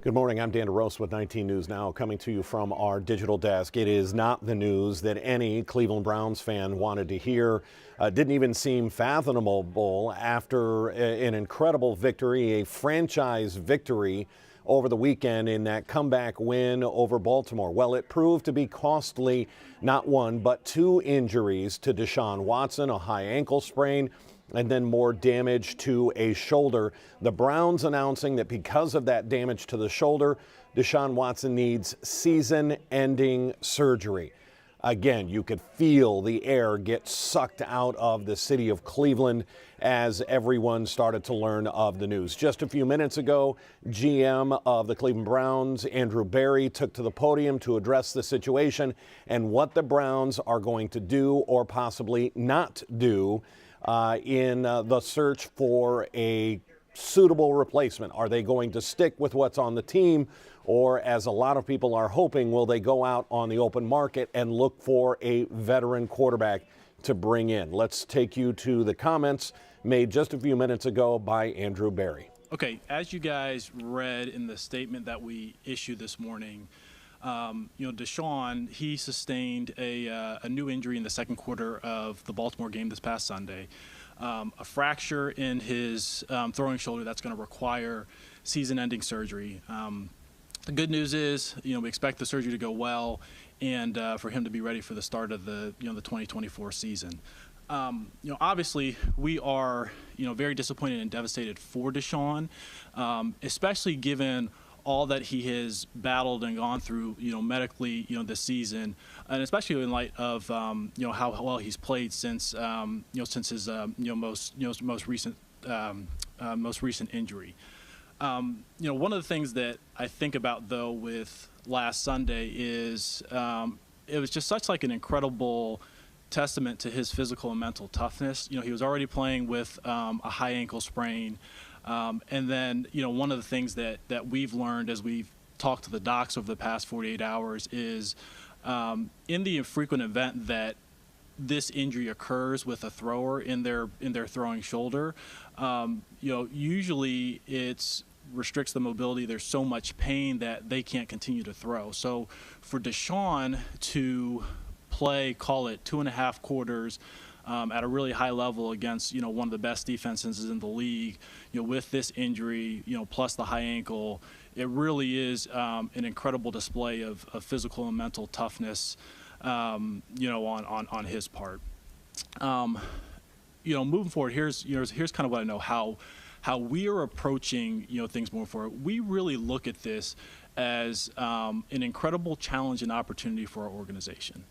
Good morning. I'm Dan DeRose with 19 News Now, coming to you from our digital desk. It is not the news that any Cleveland Browns fan wanted to hear. Didn't even seem fathomable after an incredible victory, a franchise victory over the weekend in that comeback win over Baltimore. Well, it proved to be costly, not one, but two injuries to Deshaun Watson, a high ankle sprain, and then more damage to a shoulder. The Browns announcing that because of that damage to the shoulder, Deshaun Watson needs season-ending surgery. Again, you could feel the air get sucked out of the city of Cleveland as everyone started to learn of the news. Just a few minutes ago, GM of the Cleveland Browns, Andrew Berry, took to the podium to address the situation and what the Browns are going to do or possibly not do in the search for a suitable replacement. Are they going to stick with what's on the team, or, as a lot of people are hoping, will they go out on the open market and look for a veteran quarterback to bring in? Let's take you to the comments made just a few minutes ago by Andrew Berry. Okay, as you guys read in the statement that we issued this morning, Deshaun, he sustained a new injury in the second quarter of the Baltimore game this past Sunday. A fracture in his throwing shoulder that's going to require season-ending surgery. The good news is, we expect the surgery to go well and for him to be ready for the start of the 2024 season. Obviously, we are, very disappointed and devastated for Deshaun, especially given all that he has battled and gone through, medically, this season, and especially in light of, how well he's played since, since his, most recent injury. One of the things that I think about, though, with last Sunday is it was just such like an incredible testament to his physical and mental toughness. He was already playing with a high ankle sprain. And then, one of the things that we've learned as we've talked to the docs over the past 48 hours is in the infrequent event that this injury occurs with a thrower in their throwing shoulder, usually it's restricts the mobility. There's so much pain that they can't continue to throw. So for Deshaun to play, call it 2.5 quarters, at a really high level against, one of the best defenses in the league, with this injury, plus the high ankle, it really is an incredible display of physical and mental toughness, on his part. Moving forward, here's kind of what I know how we are approaching, things moving forward. We really look at this as an incredible challenge and opportunity for our organization.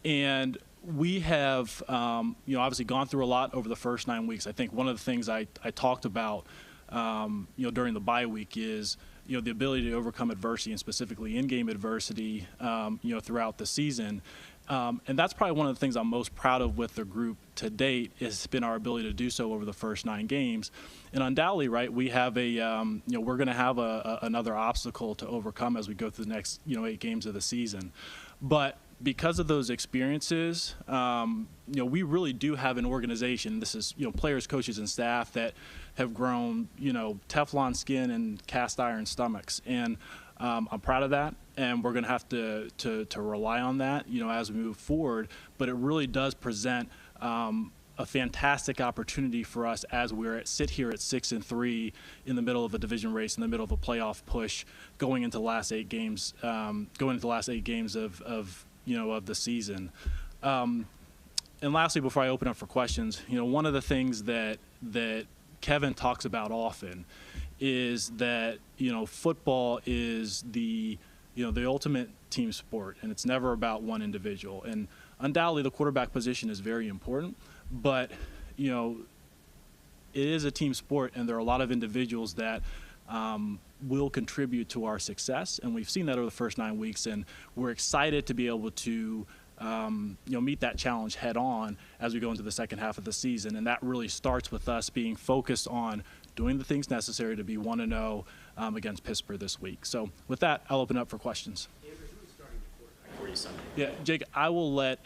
And we have, obviously gone through a lot over the first 9 weeks. I think one of the things I talked about, during the bye week is, the ability to overcome adversity, and specifically in-game adversity, throughout the season. And that's probably one of the things I'm most proud of with the group to date has been our ability to do so over the first 9 games. And undoubtedly, right, we have we're going to have another obstacle to overcome as we go through the next, 8 games of the season. But because of those experiences, we really do have an organization. This is, players, coaches, and staff that have grown, Teflon skin and cast iron stomachs. And I'm proud of that, and we're going to have to rely on that, as we move forward. But it really does present a fantastic opportunity for us as sit here at 6-3 in the middle of a division race, in the middle of a playoff push, going into the last 8 games, of the season. And lastly, before I open up for questions, one of the things that Kevin talks about often is that, football is the ultimate team sport, and it's never about one individual. And undoubtedly, the quarterback position is very important, but, it is a team sport, and there are a lot of individuals that will contribute to our success, and we've seen that over the first 9 weeks, and we're excited to be able to meet that challenge head on as we go into the second half of the season. And that really starts with us being focused on doing the things necessary to be 1-0 against Pittsburgh this week. So with that, I'll open up for questions. Andrew, who's starting the quarterback for priority Sunday? Yeah, Jake, I will let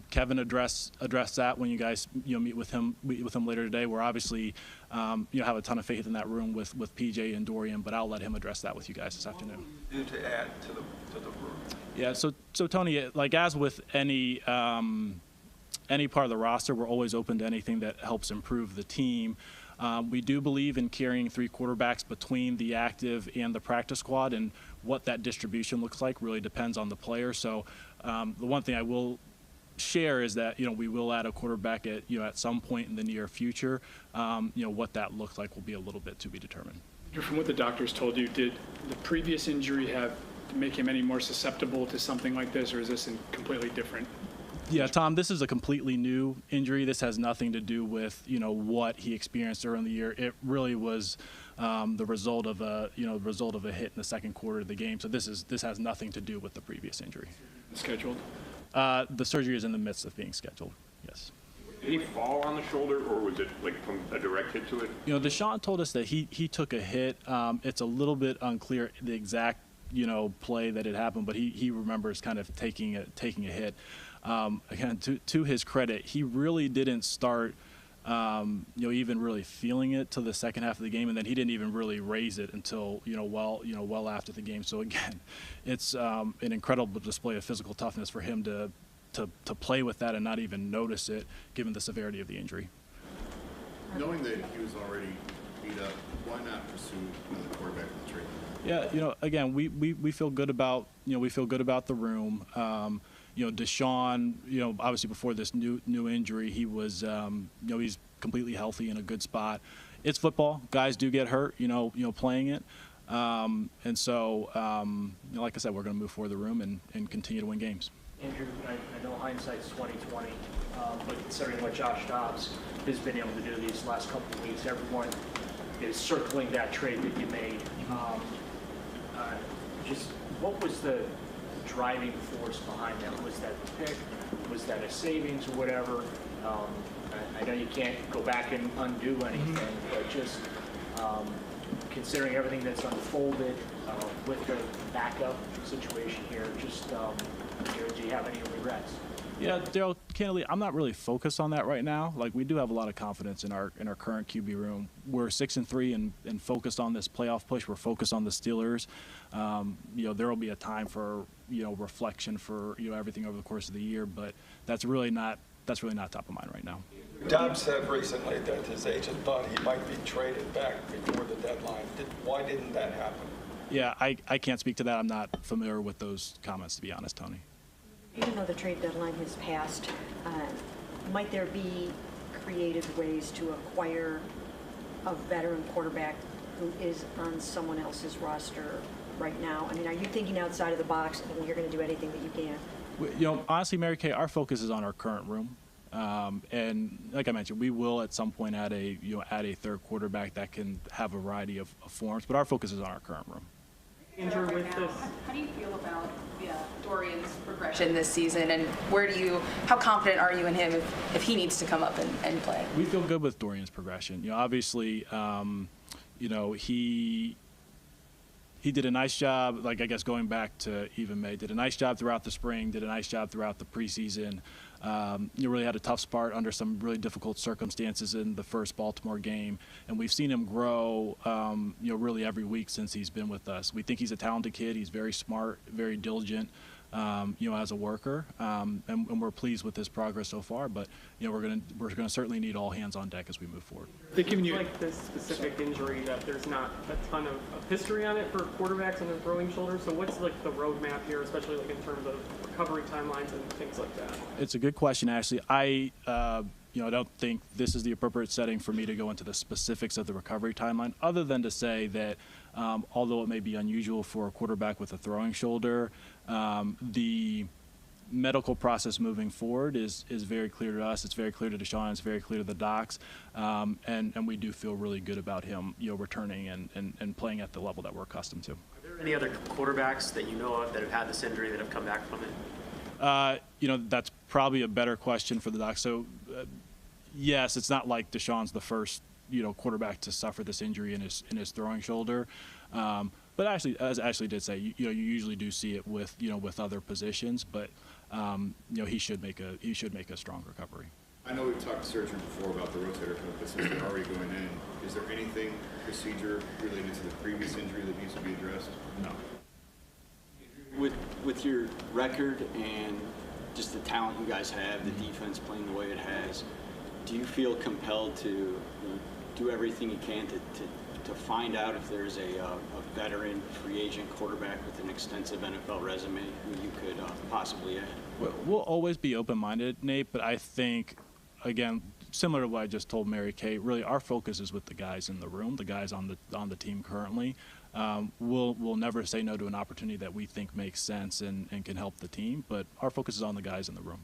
Kevin address that when you guys meet with him later today. We're obviously have a ton of faith in that room with PJ and Dorian, but I'll let him address that with you guys this afternoon. What will you do to add to the room? Yeah, so Tony, like as with any part of the roster, we're always open to anything that helps improve the team. We do believe in carrying 3 quarterbacks between the active and the practice squad, and what that distribution looks like really depends on the player. So the one thing I will share is that we will add a quarterback at some point in the near future. What that looks like will be a little bit to be determined. From what the doctors told you, did the previous injury make him any more susceptible to something like this, or is this completely different? Yeah, Tom, this is a completely new injury. This has nothing to do with what he experienced early in the year. It really was the result of a hit in the second quarter of the game. So this has nothing to do with the previous injury. Scheduled? The surgery is in the midst of being scheduled. Yes. Did he fall on the shoulder, or was it like from a direct hit to it? Deshaun told us that he took a hit. It's a little bit unclear the exact play that it happened, but he remembers kind of taking a hit. Again, to his credit, he really didn't start, even really feeling it till the second half of the game, and then he didn't even really raise it until well after the game. So again, it's an incredible display of physical toughness for him to play with that and not even notice it, given the severity of the injury. Knowing that he was already beat up, why not pursue the quarterback with the trade? Yeah, again, we feel good about the room. Deshaun, obviously before this new injury, he was, he's completely healthy in a good spot. It's football; guys do get hurt, playing it, and so, like I said, we're going to move forward the room and continue to win games. Andrew, I know hindsight's 20/20, but considering what Josh Dobbs has been able to do these last couple of weeks, everyone is circling that trade that you made. Just what was the driving force behind that? Was that the pick? Was that a savings or whatever? I know you can't go back and undo anything, but just considering everything that's unfolded with the backup situation here, just do you have any regrets? Yeah, Daryl, candidly, I'm not really focused on that right now. Like, we do have a lot of confidence in our current QB room. We're 6-3 and focused on this playoff push. We're focused on the Steelers. There will be a time for reflection for everything over the course of the year, but that's really not top of mind right now. Dobbs said recently that his agent thought he might be traded back before the deadline. Why didn't that happen? Yeah, I can't speak to that. I'm not familiar with those comments, to be honest, Tony. Even though the trade deadline has passed, might there be creative ways to acquire a veteran quarterback who is on someone else's roster right now? I mean, are you thinking outside of the box and you're going to do anything that you can? Honestly, Mary Kay, our focus is on our current room. And like I mentioned, we will at some point add a third quarterback that can have a variety of forms, but our focus is on our current room. Andrew, with this, how do you feel about Dorian's progression this season, and how confident are you in him if he needs to come up and play? We feel good with Dorian's progression. Obviously, he did a nice job, like I guess going back to even May, did a nice job throughout the spring, did a nice job throughout the preseason. Really had a tough start under some really difficult circumstances in the first Baltimore game, and we've seen him grow, really every week since he's been with us. We think he's a talented kid. He's very smart, very diligent, as a worker, and we're pleased with his progress so far. But we're gonna certainly need all hands on deck as we move forward. They're giving you like this specific injury that there's not a ton of history on it for quarterbacks and their throwing shoulder. So what's like the roadmap here, especially like in terms of recovery timelines and things like that? It's a good question, Ashley. I don't think this is the appropriate setting for me to go into the specifics of the recovery timeline, other than to say that although it may be unusual for a quarterback with a throwing shoulder, the medical process moving forward is very clear to us. It's very clear to Deshaun. It's very clear to the docs, and we do feel really good about him, returning and playing at the level that we're accustomed to. Are there any other quarterbacks that you know of that have had this injury that have come back from it? That's probably a better question for the docs. So, yes, it's not like Deshaun's the first quarterback to suffer this injury in his throwing shoulder. But actually, as Ashley did say, you usually do see it with with other positions, but he should make a strong recovery. I know we've talked to surgeon before about the rotator cuff, but since they're already going in, is there anything procedure related to the previous injury that needs to be addressed? No. With your record and just the talent you guys have, the defense playing the way it has, do you feel compelled to do everything you can to find out if there's a veteran free agent quarterback with an extensive NFL resume who you could possibly add? We'll always be open-minded, Nate, but I think, again, similar to what I just told Mary Kay, really our focus is with the guys in the room, the guys on the team currently. We'll never say no to an opportunity that we think makes sense and can help the team, but our focus is on the guys in the room.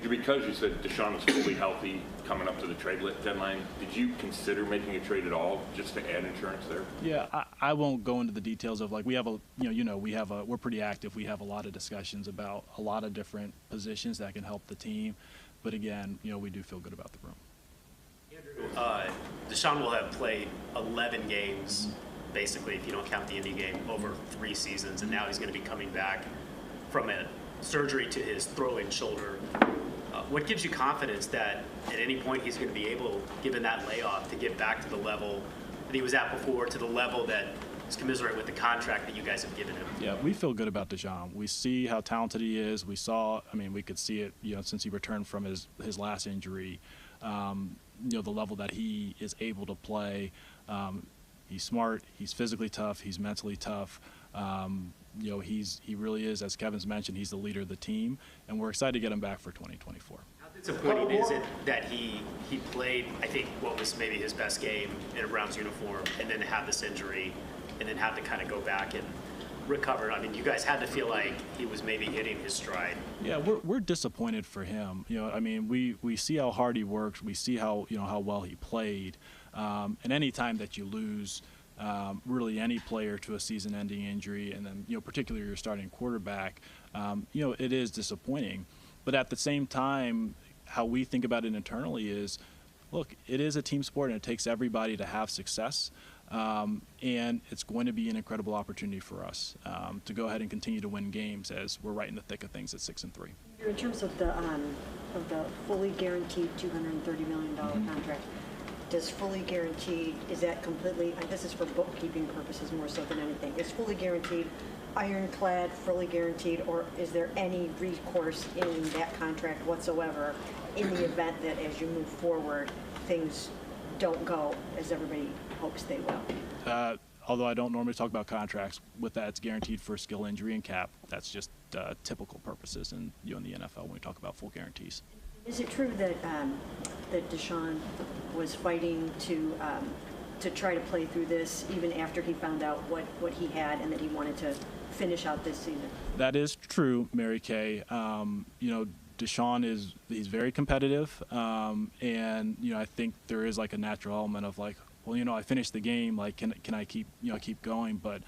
Because you said Deshaun was fully healthy coming up to the trade deadline, did you consider making a trade at all just to add insurance there? Yeah, I won't go into the details of we have we're pretty active. We have a lot of discussions about a lot of different positions that can help the team, but again, we do feel good about the room. Deshaun will have played 11 games, basically, if you don't count the Indy game, over 3 seasons, and now he's going to be coming back from a surgery to his throwing shoulder. What gives you confidence that at any point he's going to be able, given that layoff, to get back to the level that he was at before, to the level that is commensurate with the contract that you guys have given him? Yeah, we feel good about Deshaun. We see how talented he is. We could see it, since he returned from his last injury, the level that he is able to play. He's smart, he's physically tough, he's mentally tough. He really is, as Kevin's mentioned, he's the leader of the team, and we're excited to get him back for 2024. How disappointing is it that he played, I think, what was maybe his best game in a Browns uniform, and then had this injury, and then had to kind of go back and recover? I mean, you guys had to feel like he was maybe hitting his stride. Yeah, we're disappointed for him. We see how hard he worked. We see how how well he played. And any time that you lose really any player to a season-ending injury, and then particularly your starting quarterback, it is disappointing. But at the same time, how we think about it internally is, look, it is a team sport, and it takes everybody to have success. And it's going to be an incredible opportunity for us to go ahead and continue to win games as we're right in the thick of things at 6-3. In terms of the fully guaranteed $230 million contract, does fully guaranteed, is that completely, this is for bookkeeping purposes more so than anything, is fully guaranteed ironclad, fully guaranteed, or is there any recourse in that contract whatsoever in the event that as you move forward, things don't go as everybody hopes they will? Although I don't normally talk about contracts, with that it's guaranteed for skill, injury, and cap. That's just typical purposes in the NFL when we talk about full guarantees. Is it true that that Deshaun was fighting to try to play through this even after he found out what he had, and that he wanted to finish out this season? That is true, Mary Kay. Deshaun he's very competitive, and I think there is like a natural element of like, well, I finished the game, like can I keep going? But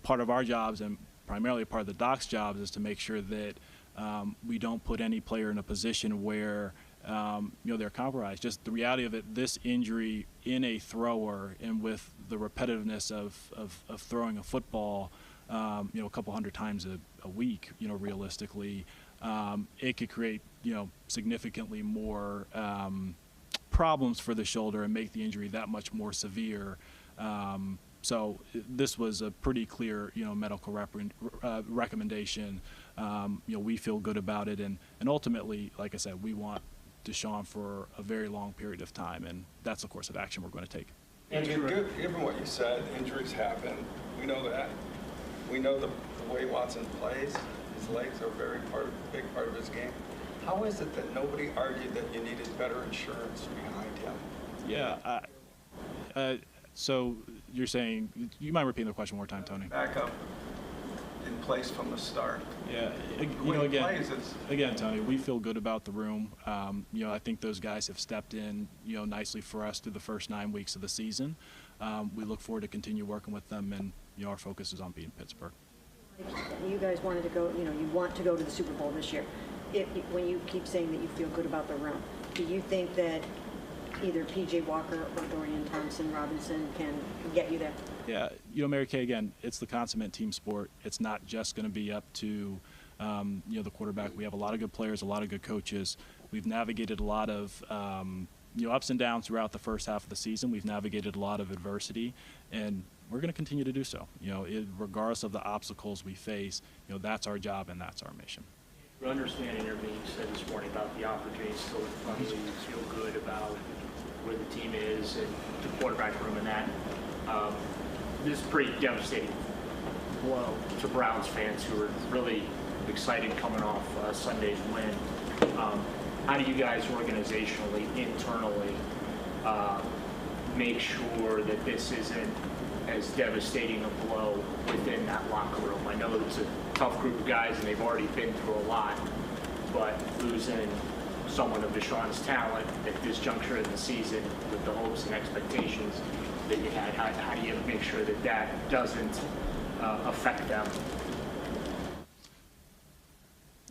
part of our jobs, and primarily part of the doc's jobs, is to make sure that we don't put any player in a position where they're compromised. Just the reality of it, this injury in a thrower, and with the repetitiveness of throwing a football, a couple hundred times a week, realistically, it could create significantly more problems for the shoulder and make the injury that much more severe. So this was a pretty clear, medical recommendation. We feel good about it, and ultimately, like I said, we want Deshaun for a very long period of time, and that's the course of action we're going to take. Given what you said, injuries happen. We know that. We know the way Watson plays. His legs are a big part of his game. How is it that nobody argued that you needed better insurance behind him? Yeah. So you're saying, you mind repeating the question one more time, Tony? Back up in place from the start. Yeah. Again, Tony, we feel good about the room. I think those guys have stepped in, nicely for us through the first 9 weeks of the season. We look forward to continue working with them, and our focus is on beating Pittsburgh. You guys wanted to go, you want to go to the Super Bowl this year. When you keep saying that you feel good about the room, do you think that either P.J. Walker or Dorian Thompson-Robinson can get you there? Yeah, Mary Kay, again, it's the consummate team sport. It's not just going to be up to, the quarterback. We have a lot of good players, a lot of good coaches. We've navigated a lot of, ups and downs throughout the first half of the season. We've navigated a lot of adversity, and we're going to continue to do so. Regardless of the obstacles we face, that's our job and that's our mission. Understanding everything you said this morning about the opportunities still in front of you, feel good about where the team is and the quarterback room and that. This is a pretty devastating blow to Browns fans who are really excited coming off Sunday's win. How do you guys organizationally, internally, make sure that this isn't as devastating a blow within that locker room? I know it's a tough group of guys and they've already been through a lot, but losing someone of Deshaun's talent at this juncture in the season with the hopes and expectations that you had, how do you make sure that that doesn't affect them?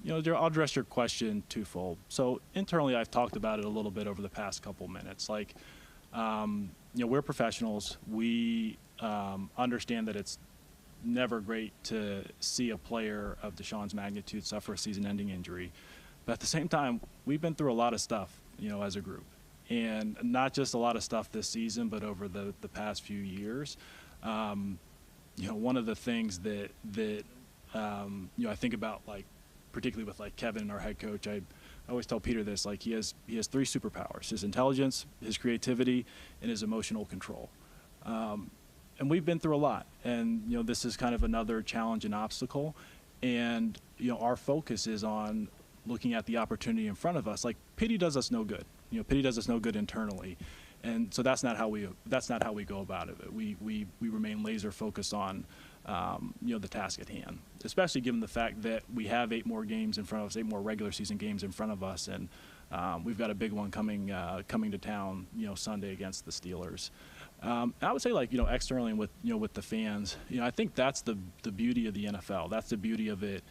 I'll address your question twofold. So internally, I've talked about it a little bit over the past couple minutes. We're professionals. We understand that it's never great to see a player of Deshaun's magnitude suffer a season-ending injury. But at the same time, we've been through a lot of stuff, as a group. And not just a lot of stuff this season, but over the past few years. One of the things that I think about, particularly with Kevin, our head coach, I always tell Peter this, he has three superpowers: his intelligence, his creativity, and his emotional control. And we've been through a lot, and this is kind of another challenge and obstacle. And our focus is on looking at the opportunity in front of us. Pity does us no good. Pity does us no good internally, and so that's not how we go about it. We remain laser focused on the task at hand, especially given the fact that we have 8 more games in front of us, 8 more regular season games in front of us, and we've got a big one coming to town, Sunday against the Steelers. I would say, externally with the fans, I think that's the beauty of the NFL. That's the beauty of it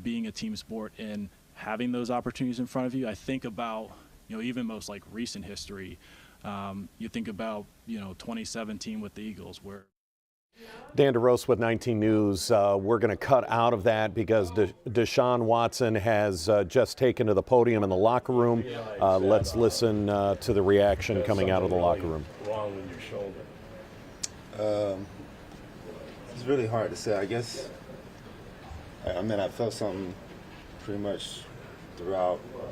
being a team sport and having those opportunities in front of you. I think about even most recent history. You think about 2017 with the Eagles, where Dan DeRose with 19 News. We're going to cut out of that because Deshaun Watson has just taken to the podium in the locker room. Let's listen to the reaction coming out of the locker room. Wrong with your shoulder? It's really hard to say. I guess, I felt something pretty much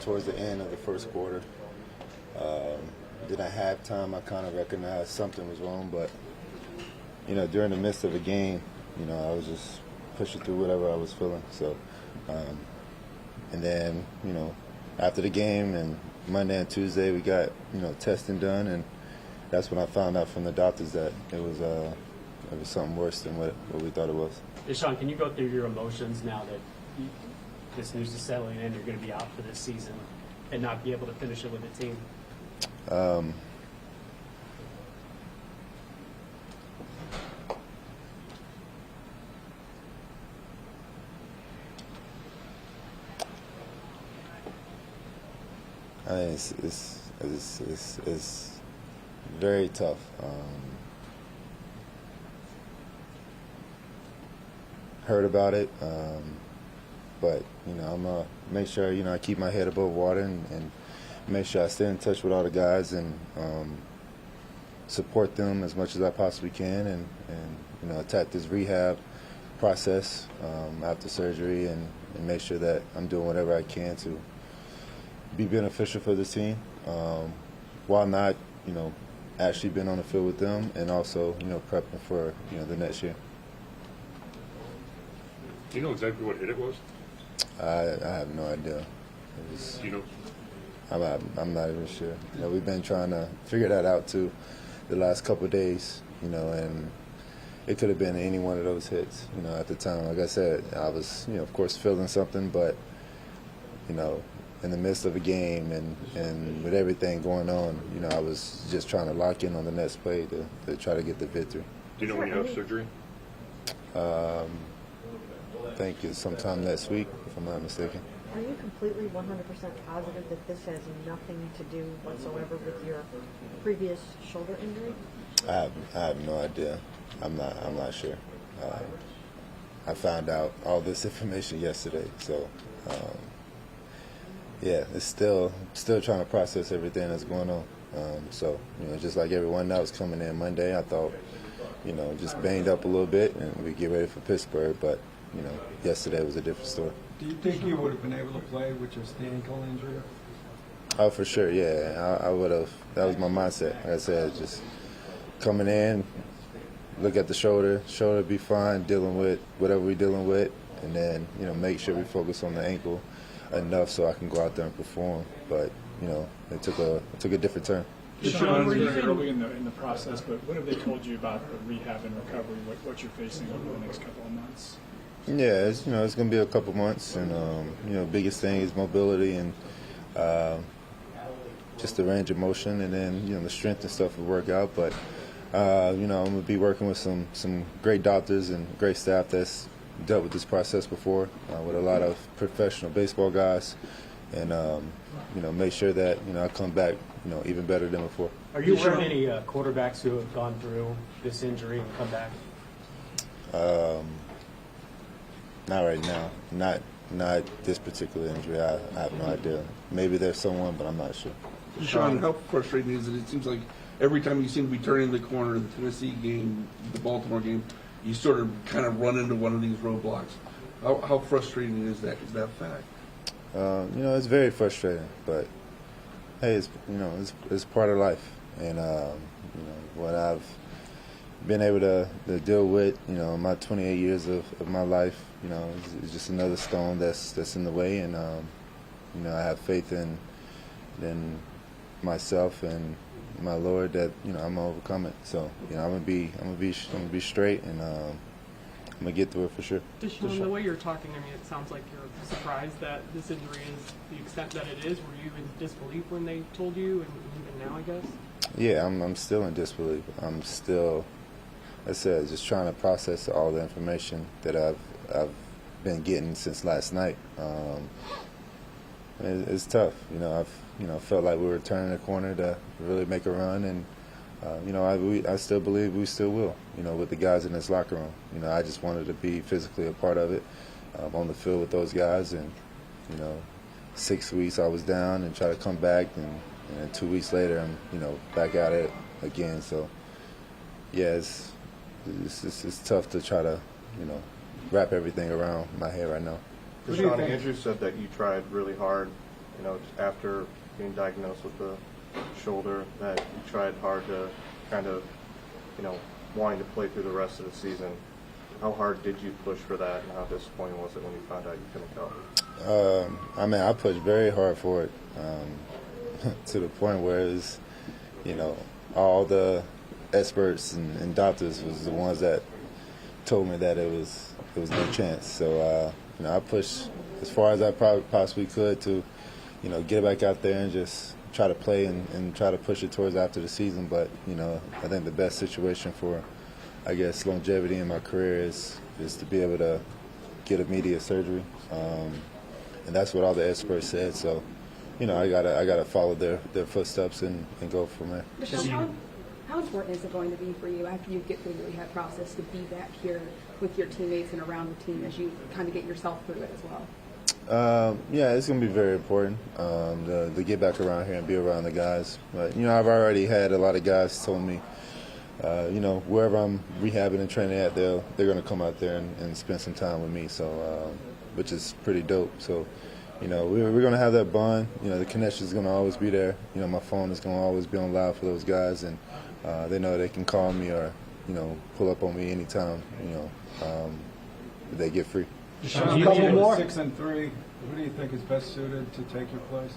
towards the end of the first quarter. Then at halftime, I kind of recognized something was wrong, but during the midst of a game, I was just pushing through whatever I was feeling. So, and then, after the game and Monday and Tuesday, we got, testing done, and that's when I found out from the doctors that it was something worse than what we thought it was. Deshaun, can you go through your emotions now that this news is settling in? You're going to be out for this season and not be able to finish it with the team. It's very tough. Heard about it, but I'm gonna make sure I keep my head above water and make sure I stay in touch with all the guys and support them as much as I possibly can, and attack this rehab process after surgery and make sure that I'm doing whatever I can to be beneficial for the team, while not, actually being on the field with them, and also, prepping for, the next year. Do you know exactly what hit it was? I have no idea. Do you know? I'm not even sure. We've been trying to figure that out too, the last couple of days. And it could have been any one of those hits. At the time, like I said, I was, of course, feeling something, but in the midst of a game and with everything going on, I was just trying to lock in on the next play to try to get the victory. Do you know when you have surgery? I think it's sometime next week, if I'm not mistaken. Are you completely 100% positive that this has nothing to do whatsoever with your previous shoulder injury? I have no idea. I'm not sure. I found out all this information yesterday, so yeah, it's still trying to process everything that's going on. So just like everyone else coming in Monday, I thought just banged up a little bit and we get ready for Pittsburgh, but yesterday was a different story. Do you think you would have been able to play with just the ankle injury? Oh, for sure, yeah. I would have. That was my mindset. Like I said, just coming in, look at the shoulder be fine, dealing with whatever we're dealing with, and then make sure we focus on the ankle enough so I can go out there and perform. But it took a different turn. Deshaun, we're early in the process, but what have they told you about the rehab and recovery? What you're facing over the next couple of months? Yeah, it's it's going to be a couple months, and biggest thing is mobility and just the range of motion, and then the strength and stuff will work out. But I'm going to be working with some great doctors and great staff that's dealt with this process before, with a lot of professional baseball guys, and make sure that I come back even better than before. Are you aware of any quarterbacks who have gone through this injury and come back? Not right now. Not this particular injury. I have no idea. Maybe there's someone, but I'm not sure. Deshaun, how frustrating is it? It seems like every time you seem to be turning the corner, the Tennessee game, the Baltimore game, you sort of kind of run into one of these roadblocks. How frustrating is that fact? It's very frustrating, but hey, it's part of life, and what I've been able to deal with, my 28 years of my life, is just another stone that's in the way, and I have faith in myself and my Lord that I'm gonna overcome it. So I'm gonna be straight, and I'm gonna get through it for sure. Deshaun, the way you're talking, it sounds like you're surprised that this injury is the extent that it is. Were you in disbelief when they told you, and even now, I guess? Yeah, I'm still in disbelief. I'm still, like I said, just trying to process all the information that I've been getting since last night. It's tough. I've felt like we were turning a corner to really make a run, and I still believe we still will. With the guys in this locker room. I just wanted to be physically a part of it, on the field with those guys, and 6 weeks I was down and try to come back, and 2 weeks later I'm back at it again. So yeah, it's tough to try to wrap everything around my head right now. Deshaun, Andrew said that you tried really hard, after being diagnosed with the shoulder, that you tried hard to kind of, wanting to play through the rest of the season. How hard did you push for that, and how disappointing was it when you found out you couldn't go? I pushed very hard for it, to the point where it was, all the experts and doctors was the ones that told me that it was no chance. So I pushed as far as I possibly could to get it back out there and just try to play and try to push it towards after the season. But I think the best situation for, I guess, longevity in my career is to be able to get immediate surgery, and that's what all the experts said. So I gotta follow their footsteps and go from there. Deshaun, how important is it going to be for you after you get through the rehab process to be back here with your teammates and around the team as you kind of get yourself through it as well? Yeah, it's going to be very important to get back around here and be around the guys. But, I've already had a lot of guys tell me, wherever I'm rehabbing and training at, they're going to come out there and spend some time with me, so which is pretty dope. So, we're going to have that bond. The connection is going to always be there. My phone is going to always be on loud for those guys, and they know they can call me or, pull up on me anytime, they get free. Deshaun, couple more. 6-3. Who do you think is best suited to take your place?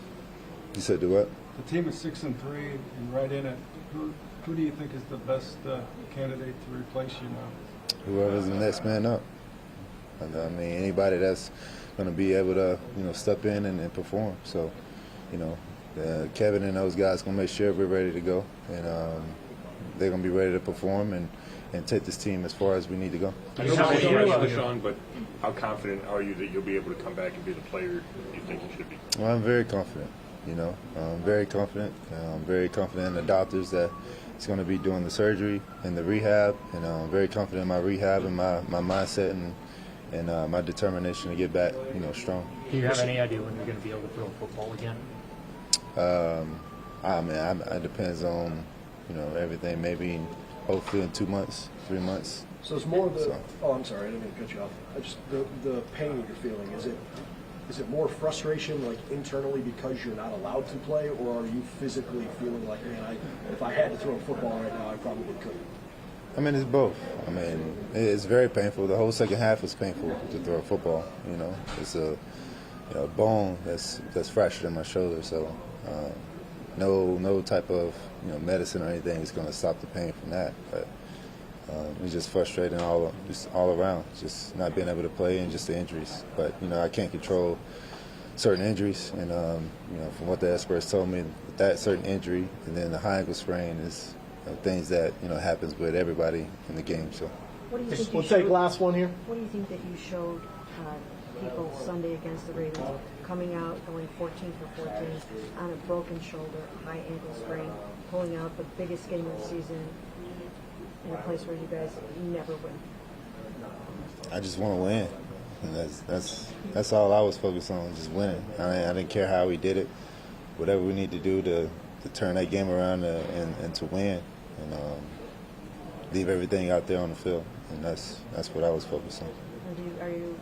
You said do what? The team is 6-3 and right in it. Who do you think is the best candidate to replace you now? Whoever's the next man up. Anybody that's going to be able to, step in and perform. So, Kevin and those guys going to make sure we're ready to go, and they're going to be ready to perform. And and take this team as far as we need to go. Deshaun, but how confident are you that you'll be able to come back and be the player you think you should be? Well, I'm very confident. I'm very confident. I'm very confident in the doctors that he's going to be doing the surgery and the rehab, and I'm very confident in my rehab and my mindset and my determination to get back, strong. Do you have any idea when you're going to be able to throw a football again? It depends on, everything. Maybe, hopefully in 2 months, 3 months. So it's more the. Oh, I'm sorry, I didn't mean to cut you off. The pain that you're feeling, is it more frustration, like internally, because you're not allowed to play, or are you physically feeling like, man, if I had to throw a football right now, I probably couldn't? I mean, it's both. I mean, it's very painful. The whole second half was painful to throw a football. It's a bone that's fractured in my shoulder, so no type of medicine or anything is going to stop the pain from that. But it's just frustrating all around, just not being able to play and just the injuries. But I can't control certain injuries, and from what the experts told me, that certain injury and then the high ankle sprain is things that happens with everybody in the game. So what do you think we'll take last one here. What do you think that you showed people Sunday against the Ravens, coming out, going 14 for 14 on a broken shoulder, a high ankle sprain, pulling out the biggest game of the season in a place where you guys never win? I just want to win, and that's all I was focused on, just winning. I didn't care how we did it, whatever we need to do to turn that game around and to win, and leave everything out there on the field, and that's what I was focused on. And are you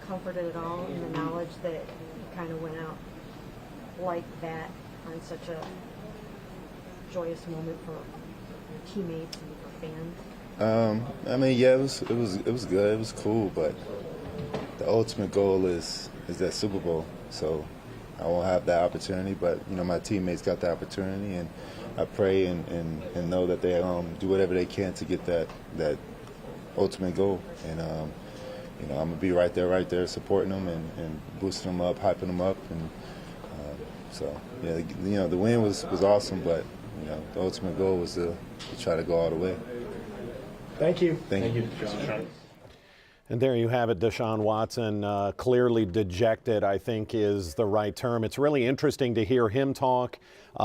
comforted at all in the knowledge that you kind of went out like that on such a joyous moment for your teammates and for fans? I mean, yeah, it was good, it was cool, but the ultimate goal is that Super Bowl. So I won't have that opportunity, but my teammates got the opportunity, and I pray and know that they do whatever they can to get that ultimate goal. And I'm gonna be right there, supporting them and boosting them up, hyping them up, and so yeah, the win was awesome, but the ultimate goal was to try to go all the way. Thank you. Thank you. And there you have it, Deshaun Watson, clearly dejected, I think is the right term. It's really interesting to hear him talk,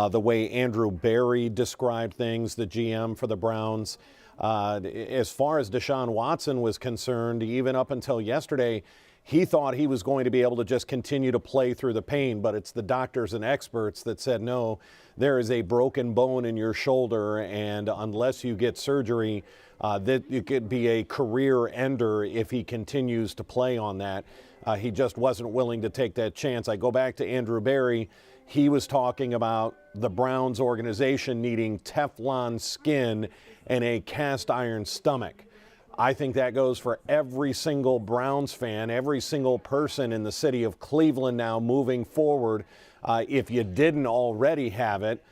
the way Andrew Berry described things, the GM for the Browns. As far as Deshaun Watson was concerned, even up until yesterday, he thought he was going to be able to just continue to play through the pain, but it's the doctors and experts that said, no, there is a broken bone in your shoulder, and unless you get surgery, that it could be a career ender if he continues to play on that. He just wasn't willing to take that chance. I go back to Andrew Berry. He was talking about the Browns organization needing Teflon skin and a cast iron stomach. I think that goes for every single Browns fan, every single person in the city of Cleveland now moving forward. If you didn't already have it,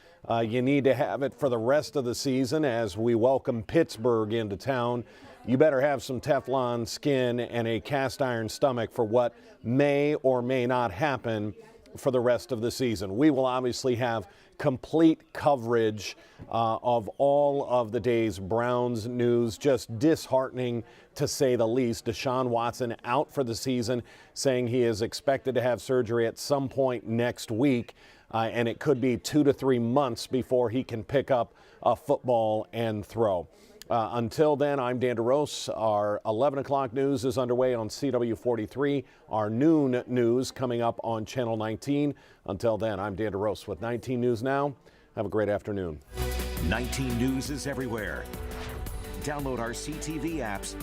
you need to have it for the rest of the season as we welcome Pittsburgh into town. You better have some Teflon skin and a cast iron stomach for what may or may not happen for the rest of the season. We will obviously have complete coverage of all of the day's Browns news. Just disheartening to say the least. Deshaun Watson out for the season, saying he is expected to have surgery at some point next week, and it could be 2 to 3 months before he can pick up a football and throw. Until then, I'm Dan DeRose. Our 11 o'clock news is underway on CW43. Our noon news coming up on Channel 19. Until then, I'm Dan DeRose with 19 News Now. Have a great afternoon. 19 News is everywhere. Download our CTV apps